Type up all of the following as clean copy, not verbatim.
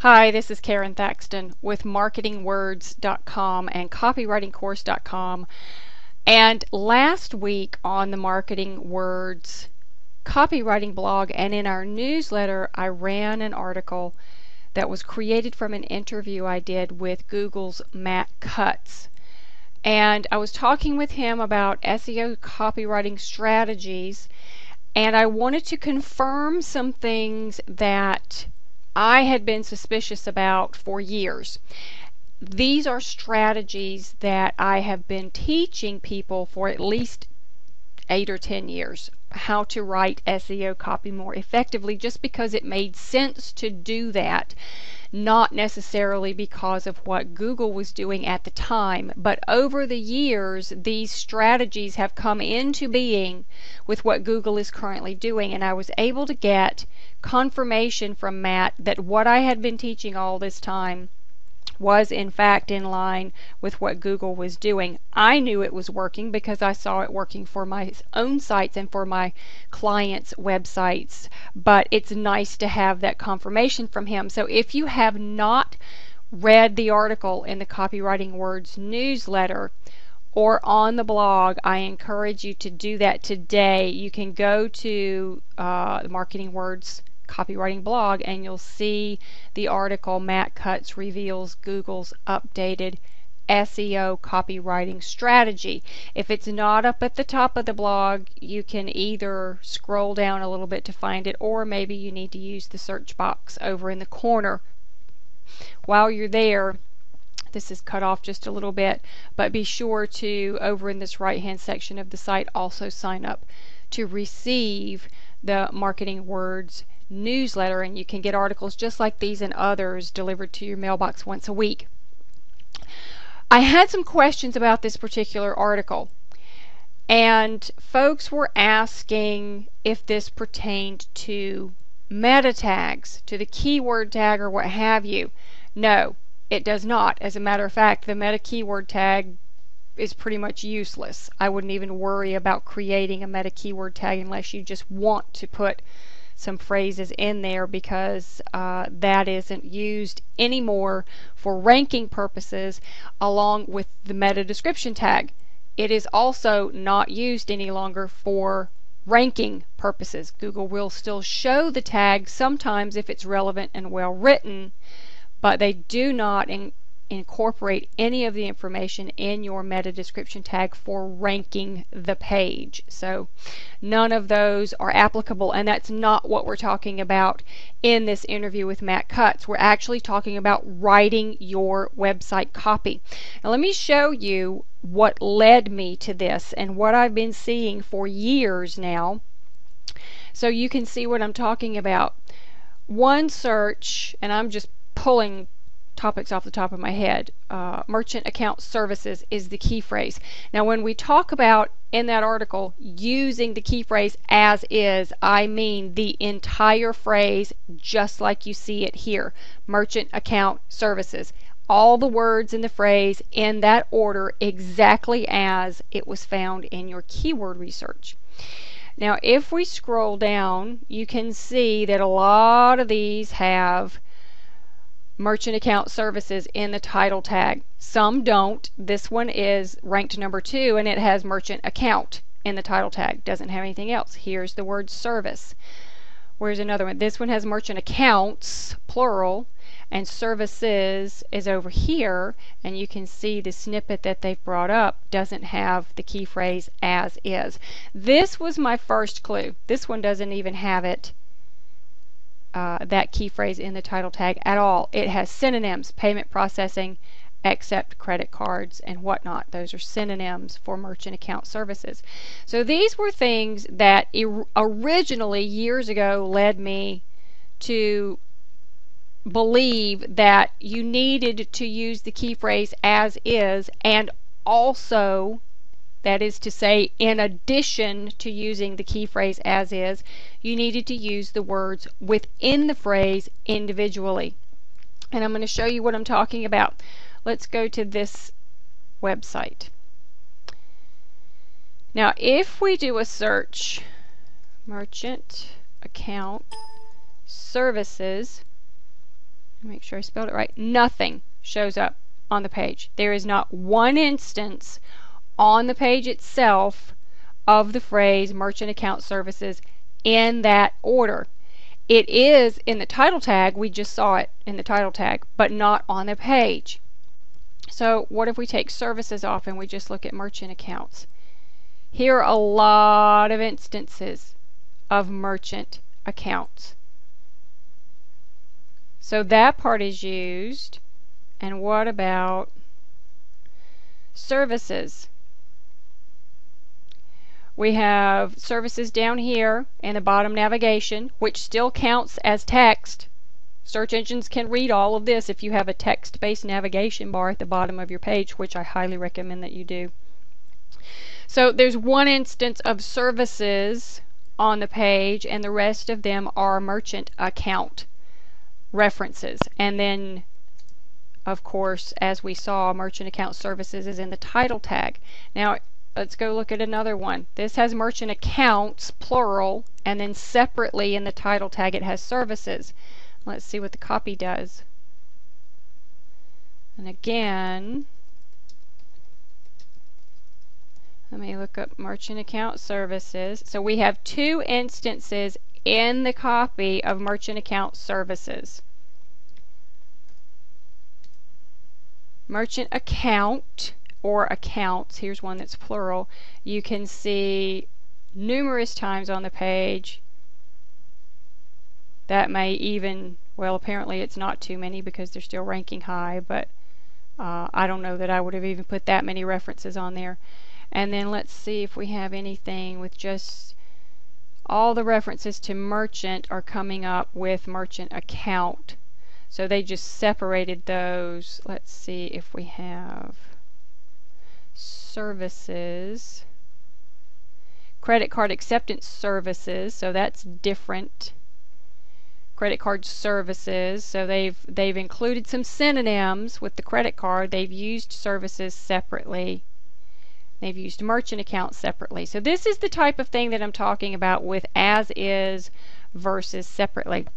Hi, this is Karon Thackston with marketingwords.com and copywritingcourse.com. And last week on the Marketing Words copywriting blog and in our newsletter, I ran an article that was created from an interview I did with Google's Matt Cutts. And I was talking with him about SEO copywriting strategies, and I wanted to confirm some things that I had been suspicious about for years. These are strategies that I have been teaching people for at least 8 or 10 years, how to write SEO copy more effectively, just because it made sense to do that, not necessarily because of what Google was doing at the time, but over the years these strategies have come into being with what Google is currently doing, and I was able to get confirmation from Matt that what I had been teaching all this time was in fact in line with what Google was doing. I knew it was working because I saw it working for my own sites and for my clients' websites, but it's nice to have that confirmation from him. So if you have not read the article in the Copywriting Words newsletter or on the blog, I encourage you to do that today. You can go to the Marketing Words copywriting blog and you'll see the article Matt Cutts reveals Google's updated SEO copywriting strategy. If it's not up at the top of the blog, you can either scroll down a little bit to find it, or maybe you need to use the search box over in the corner. While you're there, this is cut off just a little bit, but be sure to, over in this right hand section of the site, also sign up to receive the Marketing Words newsletter, and you can get articles just like these and others delivered to your mailbox once a week. I had some questions about this particular article, and folks were asking if this pertained to meta tags, to the keyword tag or what have you. No, it does not. As a matter of fact, the meta keyword tag is pretty much useless. I wouldn't even worry about creating a meta keyword tag unless you just want to put some phrases in there, because that isn't used anymore for ranking purposes along with the meta description tag. It is also not used any longer for ranking purposes. Google will still show the tag sometimes if it's relevant and well written, but they do not incorporate any of the information in your meta description tag for ranking the page. So none of those are applicable, and that's not what we're talking about in this interview with Matt Cutts. We're actually talking about writing your website copy. Now let me show you what led me to this and what I've been seeing for years now, so you can see what I'm talking about. One search, and I'm just pulling topics off the top of my head, merchant account services is the key phrase. Now when we talk about in that article using the key phrase as is, I mean the entire phrase just like you see it here. Merchant account services. All the words in the phrase in that order exactly as it was found in your keyword research. Now if we scroll down, you can see that a lot of these have merchant account services in the title tag. Some don't. This one is ranked number 2 and it has merchant account in the title tag. Doesn't have anything else. Here's the word service. Where's another one? This one has merchant accounts, plural, and services is over here, and you can see the snippet that they've brought up doesn't have the key phrase as is. This was my first clue. This one doesn't even have it, that key phrase in the title tag at all. It has synonyms: payment processing, accept credit cards, and whatnot. Those are synonyms for merchant account services. So these were things that originally years ago led me to believe that you needed to use the key phrase as is, and also, that is to say, in addition to using the key phrase as is, you needed to use the words within the phrase individually. And I'm going to show you what I'm talking about. Let's go to this website. Now if we do a search, merchant account services, make sure I spelled it right, nothing shows up on the page. There is not one instance on the page itself of the phrase merchant account services in that order. It is in the title tag, we just saw it in the title tag, but not on the page. So what if we take services off and we just look at merchant accounts? Here are a lot of instances of merchant accounts. So that part is used. And what about services? We have services down here in the bottom navigation, which still counts as text. Search engines can read all of this if you have a text-based navigation bar at the bottom of your page, which I highly recommend that you do. So there's one instance of services on the page, and the rest of them are merchant account references. And then, of course, as we saw, merchant account services is in the title tag. Now, let's go look at another one. This has merchant accounts, plural, and then separately in the title tag it has services. Let's see what the copy does. And again, let me look up merchant account services. So we have two instances in the copy of merchant account services. Merchant account or accounts, here's one that's plural, you can see numerous times on the page. That may even, well, apparently it's not too many because they're still ranking high, but I don't know that I would have even put that many references on there. And then let's see if we have anything with just all the references to merchant are coming up with merchant account. So they just separated those. Let's see if we have services, credit card acceptance services, so that's different. Credit card services, so they've included some synonyms with the credit card. They've used services separately. They've used merchant accounts separately. So this is the type of thing that I'm talking about with as is versus separately.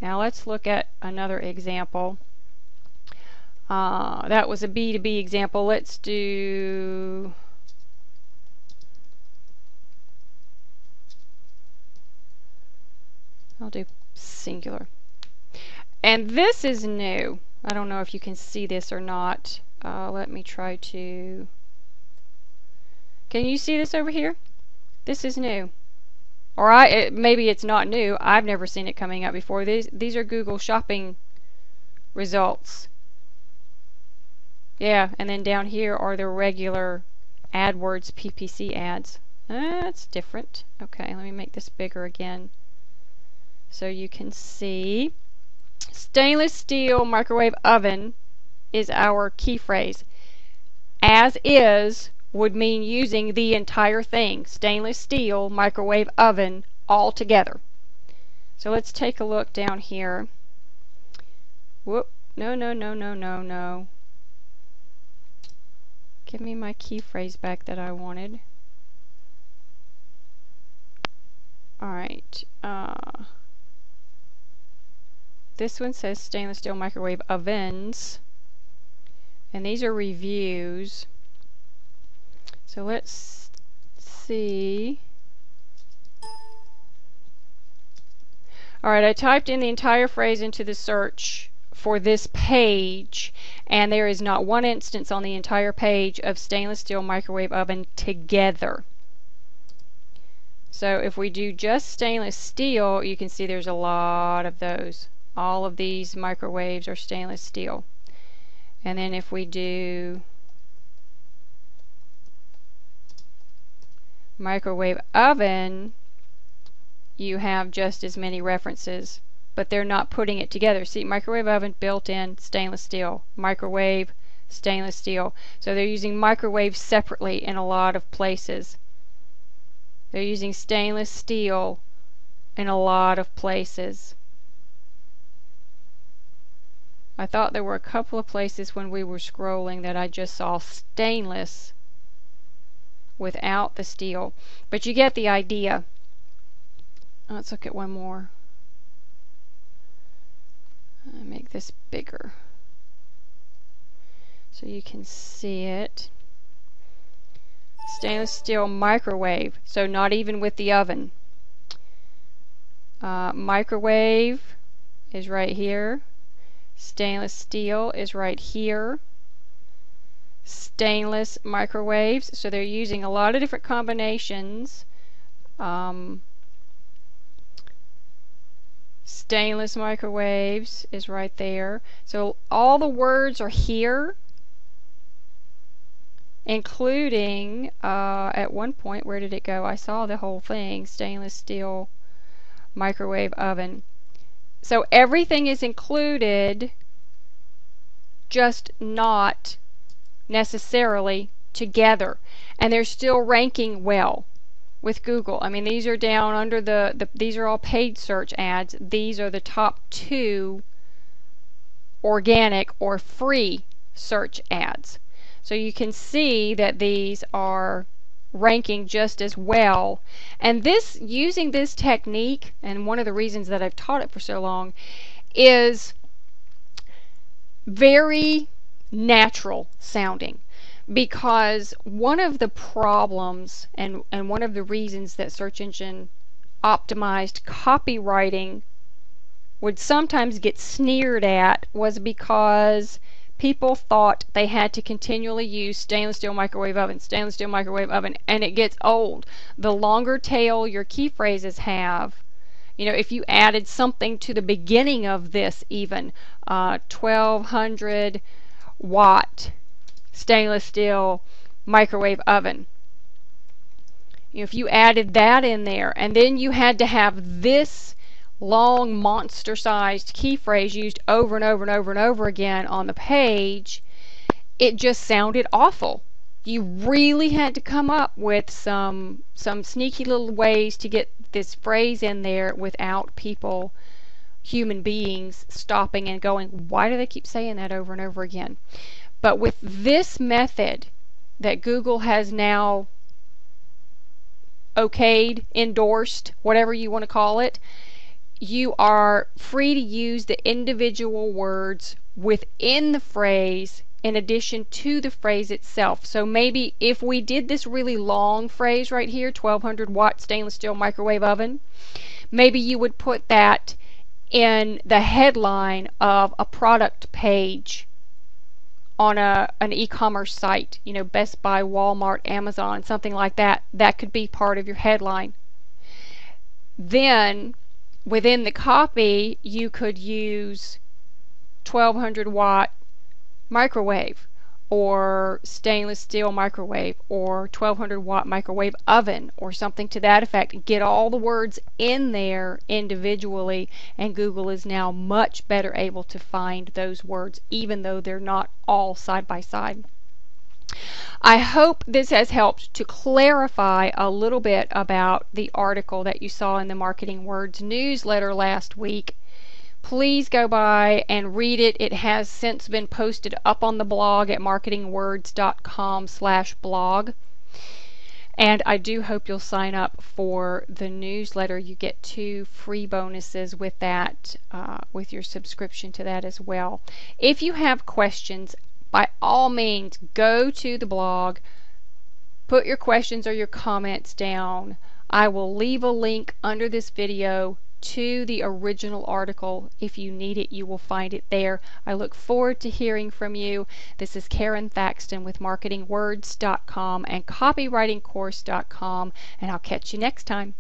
Now let's look at another example. That was a B2B example. Let's do I'll do singular. And this is new. I don't know if you can see this or not. Let me try to. Can you see this over here? This is new. Or maybe it's not new. I've never seen it coming up before. These are Google shopping results. Yeah, and then down here are the regular AdWords PPC ads. That's different. Okay, let me make this bigger again so you can see. Stainless steel microwave oven is our key phrase. As is would mean using the entire thing, stainless steel microwave oven, all together. So let's take a look down here. Whoop, no. Give me my key phrase back that I wanted. Alright, this one says stainless steel microwave ovens, and these are reviews. So let's see. Alright, I typed in the entire phrase into the search for this page, and there is not one instance on the entire page of stainless steel microwave oven together. So if we do just stainless steel, you can see there's a lot of those. All of these microwaves are stainless steel. And then if we do microwave oven, you have just as many references, but they're not putting it together. See, microwave oven, built-in, stainless steel, microwave, stainless steel. So they're using microwave separately in a lot of places. They're using stainless steel in a lot of places. I thought there were a couple of places when we were scrolling that I just saw stainless without the steel, but you get the idea. Let's look at one more. I'll make this bigger so you can see it. Stainless steel microwave, so not even with the oven. Microwave is right here. Stainless steel is right here. Stainless microwaves, so they're using a lot of different combinations. Stainless microwaves is right there. So all the words are here, including at one point, where did it go? I saw the whole thing. Stainless steel microwave oven. So everything is included, just not necessarily together, and they're still ranking well with Google. I mean, these are down under these are all paid search ads. These are the top 2 organic or free search ads. So you can see that these are ranking just as well. And this, using this technique, and one of the reasons that I've taught it for so long, is very natural sounding. Because one of the problems and one of the reasons that search engine optimized copywriting would sometimes get sneered at was because people thought they had to continually use stainless steel microwave oven, stainless steel microwave oven, and it gets old. The longer tail your key phrases have, you know, if you added something to the beginning of this, even 1200 watt stainless steel microwave oven, you know, if you added that in there, and then you had to have this long monster sized key phrase used over and over and over and over again on the page, it just sounded awful. You really had to come up with some sneaky little ways to get this phrase in there without people, human beings, stopping and going, why do they keep saying that over and over again? But with this method that Google has now okayed, endorsed, whatever you want to call it, you are free to use the individual words within the phrase in addition to the phrase itself. So maybe if we did this really long phrase right here, 1200 watt stainless steel microwave oven, maybe you would put that in the headline of a product page on an e-commerce site, you know, Best Buy, Walmart, Amazon, something like that. That could be part of your headline. Then within the copy, you could use 1200 watt microwave, or stainless steel microwave, or 1200 watt microwave oven, or something to that effect. Get all the words in there individually, and Google is now much better able to find those words, even though they're not all side by side. I hope this has helped to clarify a little bit about the article that you saw in the Marketing Words newsletter last week. Please go by and read it. It has since been posted up on the blog at marketingwords.com/blog. And I do hope you'll sign up for the newsletter. You get 2 free bonuses with that, with your subscription to that as well. If you have questions, by all means, go to the blog, put your questions or your comments down. I will leave a link under this video to the original article. If you need it, you will find it there. I look forward to hearing from you. This is Karon Thackston with marketingwords.com and copywritingcourse.com, and I'll catch you next time.